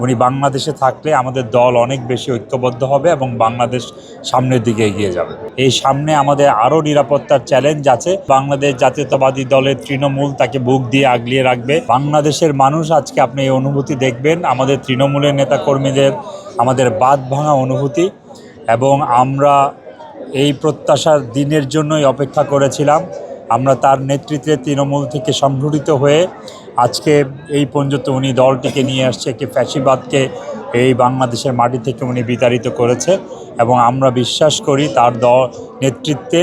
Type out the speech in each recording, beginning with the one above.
উনি বাংলাদেশে থাকলে আমাদের দল অনেক বেশি ঐক্যবদ্ধ হবে এবং বাংলাদেশ সামনের দিকে এগিয়ে যাবে। এই সামনে আমাদের আরও নিরাপত্তার চ্যালেঞ্জ আছে। বাংলাদেশ জাতীয়তাবাদী দলের তৃণমূল তাকে বুক দিয়ে আগলিয়ে রাখবে। বাংলাদেশের মানুষ আজকে আপনি এই অনুভূতি দেখবেন, আমাদের তৃণমূলের নেতাকর্মীদের আমাদের বাঁধ ভাঙা অনুভূতি, এবং আমরা এই প্রত্যাশার দিনের জন্যই অপেক্ষা করেছিলাম। আমরা তার নেতৃত্বে তৃণমূল থেকে সংগঠিত হয়ে আজকে এই পর্যন্ত উনি দলটিকে নিয়ে আসছে, একটি ফ্যাসিবাদকে এই বাংলাদেশের মাটি থেকে উনি বিতাড়িত করেছে, এবং আমরা বিশ্বাস করি তার নেতৃত্বে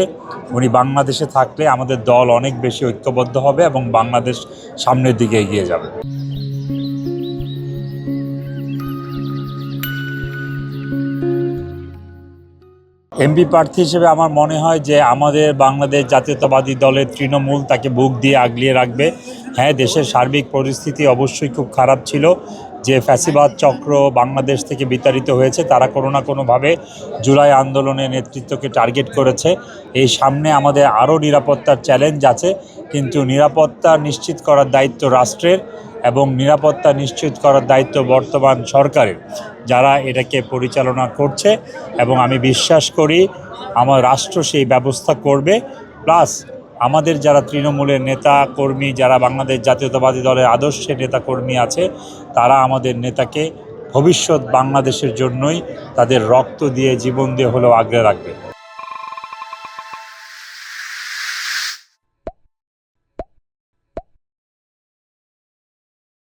উনি বাংলাদেশে থাকলে আমাদের দল অনেক বেশি ঐক্যবদ্ধ হবে এবং বাংলাদেশ সামনের দিকে এগিয়ে যাবে। এমপি প্রার্থী হিসেবে আমার মনে হয় যে আমাদের বাংলাদেশ জাতীয়তাবাদী দলের তৃণমূল তাকে বুক দিয়ে আগলিয়ে রাখবে। হ্যাঁ, দেশের সার্বিক পরিস্থিতি অবশ্যই খুব খারাপ ছিল। যে ফ্যাসিবাদ চক্র বাংলাদেশ থেকে বিতাড়িত হয়েছে, তারা কোনো না কোনোভাবে জুলাই আন্দোলনের নেতৃত্বকে টার্গেট করেছে। এই সামনে আমাদের আরও নিরাপত্তার চ্যালেঞ্জ আছে, কিন্তু নিরাপত্তা নিশ্চিত করার দায়িত্ব রাষ্ট্রের এবং নিরাপত্তা নিশ্চিত করার দায়িত্ব বর্তমান সরকারের, যারা এটাকে পরিচালনা করছে, এবং আমি বিশ্বাস করি আমার রাষ্ট্র সেই ব্যবস্থা করবে। প্লাস আমাদের যারা তৃণমূলের নেতা কর্মী, যারা বাংলাদেশ জাতীয়তাবাদী দলের আদর্শের নেতাকর্মী আছে, তারা আমাদের নেতাকে ভবিষ্যৎ বাংলাদেশের জন্যই তাদের রক্ত দিয়ে জীবন দিয়ে হলেও আগলে রাখবে।